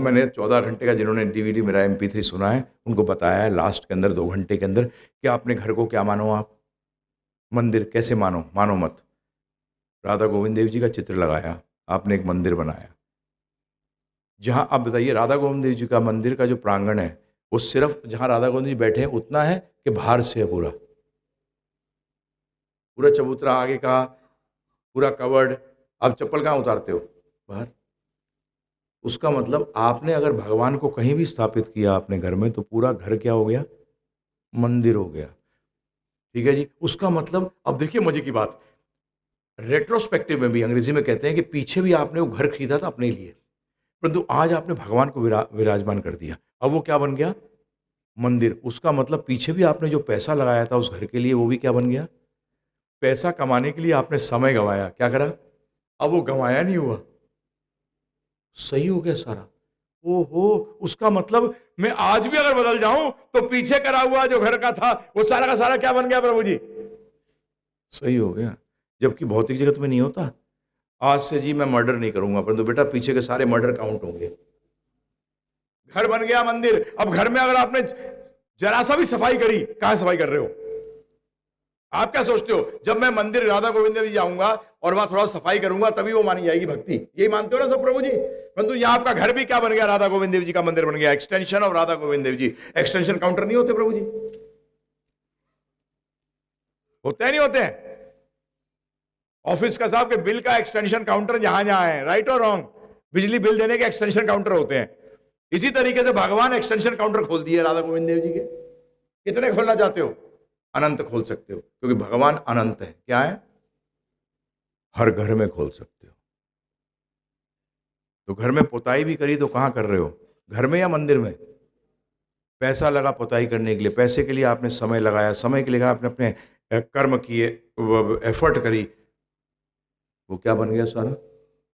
मैंने 14 घंटे का, जिन्होंने डीवीडी मेरा MP3 सुना है, उनको बताया है लास्ट के अंदर 2 घंटे के अंदर कि आपने घर को क्या मानो, आप मंदिर कैसे मानो, मानो मत। राधा गोविंद देव जी का चित्र लगाया, आपने एक मंदिर बनाया। जहाँ आप बताइए, राधा गोविंद देव जी का मंदिर का जो प्रांगण है, वो सिर्फ जहाँ राधा गोविंद जी बैठे हैं उतना है कि बाहर से है पूरा पूरा चबूतरा आगे का, पूरा कवर्ड। आप चप्पल कहाँ उतारते हो? बाहर। उसका मतलब आपने अगर भगवान को कहीं भी स्थापित किया अपने घर में, तो पूरा घर क्या हो गया? मंदिर हो गया। ठीक है जी। उसका मतलब अब देखिए मजे की बात, रेट्रोस्पेक्टिव में भी अंग्रेजी में कहते हैं कि पीछे भी आपने वो घर खरीदा था अपने लिए, परंतु आज आपने भगवान को विराजमान कर दिया। अब वो क्या बन गया? मंदिर। उसका मतलब पीछे भी आपने जो पैसा लगाया था उस घर के लिए, वो भी क्या बन गया? पैसा कमाने के लिए आपने समय गंवाया, क्या करा? अब वो गंवाया नहीं हुआ, सही हो गया सारा। ओहो, उसका मतलब मैं आज भी अगर बदल जाऊं तो पीछे करा हुआ जो घर का था वो सारा का सारा क्या बन गया प्रभु जी? सही हो गया। जबकि भौतिक जगत में नहीं होता। आज से जी मैं मर्डर नहीं करूंगा, परंतु बेटा पीछे के सारे मर्डर काउंट होंगे। घर बन गया मंदिर। अब घर में अगर आपने जरा सा भी सफाई करी, कहां सफाई कर रहे हो? आप क्या सोचते हो, जब मैं मंदिर राधा गोविंद जी जाऊंगा और वहां थोड़ा सफाई करूंगा तभी वो मानी जाएगी भक्ति, यही मानते हो ना सब प्रभु जी? परंतु यहां आपका घर भी क्या बन गया? राधा गोविंद देव जी का मंदिर बन गया, extension of Radha Govind Dev ji. Extension counter नहीं होते प्रभु जी? होते हैं नहीं होते हैं? ऑफिस का साहब के बिल का एक्सटेंशन काउंटर जहां जहां है, राइट और रॉन्ग? बिजली बिल देने के एक्सटेंशन काउंटर होते हैं। इसी तरीके से भगवान एक्सटेंशन काउंटर खोल दिए राधा गोविंद देव जी के। कितने खोलना चाहते हो? अनंत खोल सकते हो, क्योंकि भगवान अनंत है। क्या है? हर घर में खोल सकते हो। तो घर में पुताई भी करी तो कहां कर रहे हो? घर में या मंदिर में? पैसा लगा पुताई करने के लिए, पैसे के लिए आपने समय लगाया, समय के लिए आपने अपने कर्म किए, एफर्ट करी, वो क्या बन गया सारा?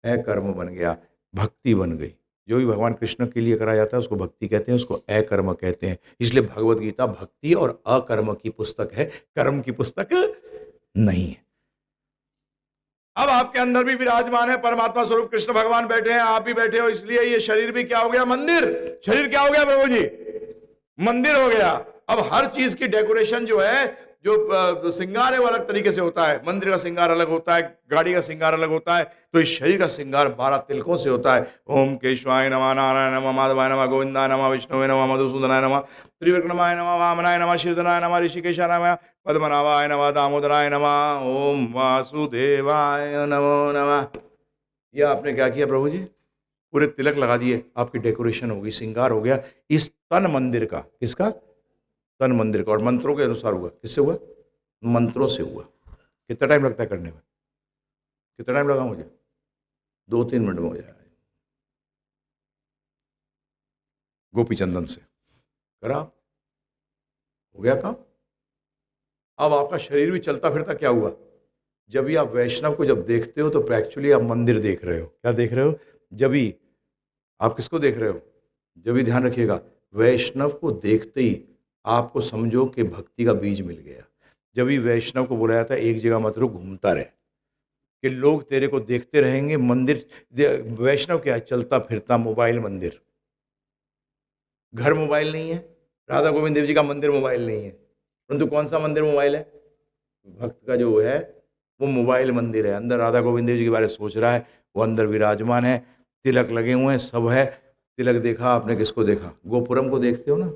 अकर्म बन गया, भक्ति बन गई। जो भी भगवान कृष्ण के लिए करा जाता है उसको भक्ति कहते हैं, उसको अकर्म कहते हैं। इसलिए भगवत गीता भक्ति और अकर्म की पुस्तक है, कर्म की पुस्तक नहीं है। अब आपके अंदर भी विराजमान है परमात्मा स्वरूप कृष्ण भगवान बैठे हैं, आप भी बैठे हो, इसलिए ये शरीर भी क्या हो गया? मंदिर। शरीर क्या हो गया प्रभु जी? मंदिर हो गया। अब हर चीज की डेकोरेशन जो है, जो श्रृंगार है वो अलग तरीके से होता है। मंदिर का श्रृंगार अलग होता है, गाड़ी का श्रृंगार अलग होता है, तो इस शरीर का श्रृंगार 12 तिलकों से होता है। ओम केशवाय नमः, नारायण नमः, माधवाय नमः, गोविंदाय नमः, विष्णुवे नमः, मधुसूदनाय नमः, त्रिविक्रमाय नमः, वामनाय नमः, शीर्षनाय नमः, ऋषिकेशाय नमः, पद्मनाभाय नमः, दामोदराय नमः, ओम वासुदेवाय नमो नमः। ये आपने क्या किया प्रभु जी? पूरे तिलक लगा दिए, आपकी डेकोरेशन हो गई, श्रृंगार हो गया इस तन मंदिर का। किसका? तन मंदिर का। और मंत्रों के अनुसार हुआ। किससे हुआ? मंत्रों से हुआ। कितना टाइम लगता है करने में? कितना टाइम लगा मुझे? 2-3 मिनट में हो जाएगा। गोपी चंदन से करा, हो गया काम। अब आपका शरीर भी चलता फिरता क्या हुआ? जब भी आप वैष्णव को जब देखते हो तो एक्चुअली आप मंदिर देख रहे हो। क्या देख रहे हो? जब भी आप किसको देख रहे हो? जब भी ध्यान रखिएगा, वैष्णव को देखते ही आपको समझो कि भक्ति का बीज मिल गया। जब भी वैष्णव को बोला जाता है एक जगह मत रुक, घूमता रहे, कि लोग तेरे को देखते रहेंगे। मंदिर वैष्णव क्या है? चलता फिरता मोबाइल मंदिर। घर मोबाइल नहीं है, राधा गोविंद देव जी का मंदिर मोबाइल नहीं है, परंतु कौन सा मंदिर मोबाइल है? भक्त का जो है वो मोबाइल मंदिर है। अंदर राधा गोविंद देव जी के बारे में सोच रहा है, वो अंदर विराजमान है, तिलक लगे हुए हैं, सब है। तिलक देखा आपने, किसको देखा? गोपुरम को देखते हो ना?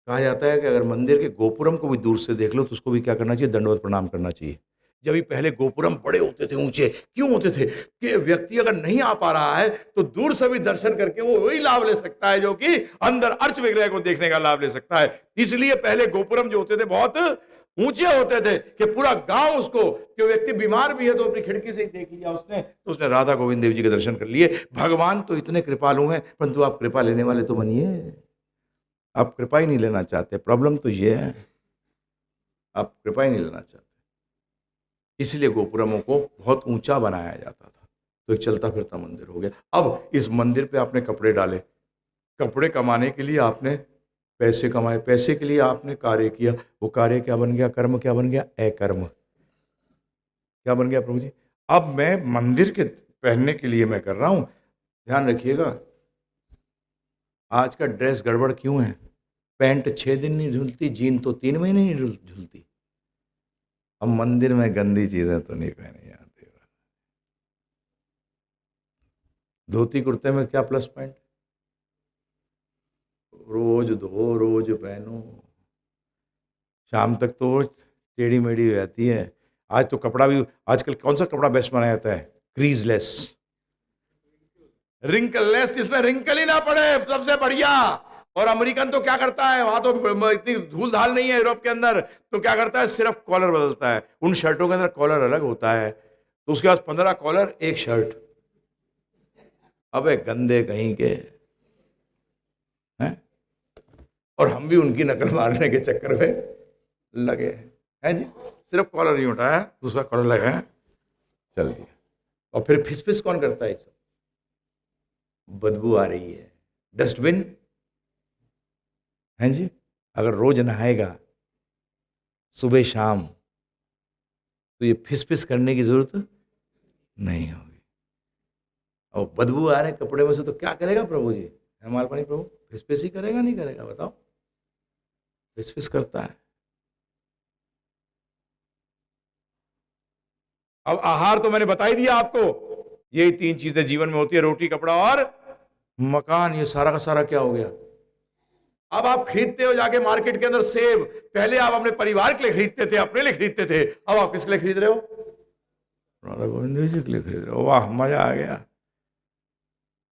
कहा जाता है कि अगर मंदिर के गोपुरम को भी दूर से देख लो तो उसको भी क्या करना चाहिए? दंडवत प्रणाम करना चाहिए। जब भी पहले गोपुरम बड़े होते थे, ऊंचे क्यों होते थे? कि व्यक्ति अगर नहीं आ पा रहा है तो दूर से भी दर्शन करके वो वही लाभ ले सकता है जो कि अंदर अर्च विग्रह को देखने का लाभ ले सकता है। इसलिए पहले गोपुरम जो होते थे बहुत ऊंचे होते थे कि पूरा गांव उसको, कि व्यक्ति बीमार भी है तो अपनी खिड़की से ही देख लिया उसने, तो उसने राधा गोविंद देव जी के दर्शन कर लिए। भगवान तो इतने कृपालु हैं, परंतु आप कृपा लेने वाले तो बनिए। आप कृपा ही नहीं लेना चाहते, प्रॉब्लम तो ये है, आप कृपा ही नहीं लेना चाहते। इसलिए गोपुरमों को बहुत ऊंचा बनाया जाता था, तो एक चलता फिरता मंदिर हो गया। अब इस मंदिर पे आपने कपड़े डाले, कपड़े कमाने के लिए आपने पैसे कमाए, पैसे के लिए आपने कार्य किया, वो कार्य क्या बन गया? कर्म क्या बन गया? अकर्म। क्या बन गया प्रभु जी? अब मैं मंदिर के पहनने के लिए मैं कर रहा हूं, ध्यान रखिएगा, आज का ड्रेस गड़बड़ क्यों है? पैंट 6 दिन नहीं झुलती, जीन तो 3 महीने नहीं झुलती। अब मंदिर में गंदी चीजें तो नहीं पहनी जाती। धोती कुर्ते में क्या प्लस पॉइंट? रोज धो रोज पहनो, शाम तक तो टेढ़ी मेढ़ी हो जाती है। आज तो कपड़ा भी, आजकल कौन सा कपड़ा बेस्ट बनाया जाता है? क्रीजलेस, रिंकललेस, जिसमें रिंकल ही ना पड़े, सबसे बढ़िया। और अमेरिकन तो क्या करता है, वहां तो इतनी धूल धाल नहीं है यूरोप के अंदर, तो क्या करता है, सिर्फ कॉलर बदलता है। उन शर्टों के अंदर कॉलर अलग होता है, तो उसके बाद 15 कॉलर एक शर्ट। अबे गंदे कहीं के हैं। और हम भी उनकी नकल मारने के चक्कर में लगे हैं जी। सिर्फ कॉलर नहीं उठाया, दूसरा कॉलर लगा है, चल दिया। और फिर फिस कौन करता है? सब बदबू आ रही है, डस्टबिन हैं जी। अगर रोज नहाएगा सुबह शाम तो ये फिस करने की जरूरत नहीं होगी। और बदबू आ रहे कपड़े में से तो क्या करेगा प्रभु जी? हमारे पानी प्रभु फिस ही करेगा, नहीं करेगा? बताओ। फिस करता है। अब आहार तो मैंने बता ही दिया आपको, यही 3 चीजें जीवन में होती है, रोटी, कपड़ा और मकान। ये सारा का सारा क्या हो गया? अब आप खरीदते हो जाके मार्केट के अंदर सेब, पहले आप अपने परिवार के लिए खरीदते थे, अपने लिए खरीदते थे, अब आप किसके लिए खरीद रहे हो? राधा गोविंद जी के लिए खरीद रहे हो। वाह, मजा आ गया।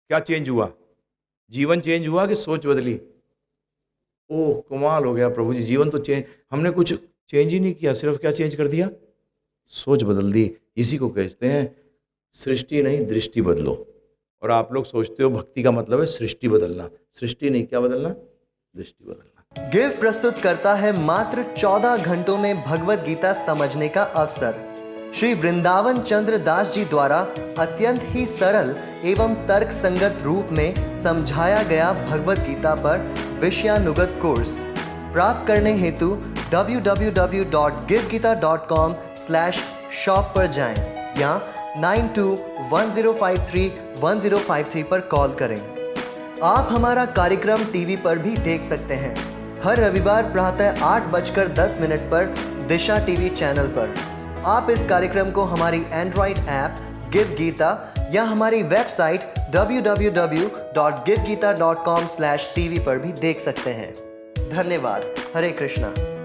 क्या चेंज हुआ? जीवन चेंज हुआ कि सोच बदली? ओह कमाल हो गया प्रभु जी, जीवन तो चेंज, हमने कुछ चेंज ही नहीं किया, सिर्फ क्या चेंज कर दिया? सोच बदल दी। इसी को कहते हैं सृष्टि नहीं दृष्टि बदलो। और आप लोग सोचते हो भक्ति का मतलब है सृष्टि बदलना, सृष्टि नहीं, क्या बदलना? दृष्टि बदलना। गिव प्रस्तुत करता है मात्र 14 घंटों में भगवत गीता समझने का अवसर। श्री वृंदावन चंद्र दास जी द्वारा अत्यंत ही सरल एवं तर्क संगत रूप में समझाया गया भगवत गीता पर विषयानुगत कोर्स प्राप्त करने हेतु www.givegita.com/shop पर जाएं या 9210531053 पर कॉल करें। आप हमारा कार्यक्रम टीवी पर भी देख सकते हैं हर रविवार प्रातः 8:10 पर दिशा टीवी चैनल पर। आप इस कार्यक्रम को हमारी एंड्रॉइड ऐप गिव गीता या हमारी वेबसाइट www.givegita.com/tv पर भी देख सकते हैं। धन्यवाद। हरे कृष्णा।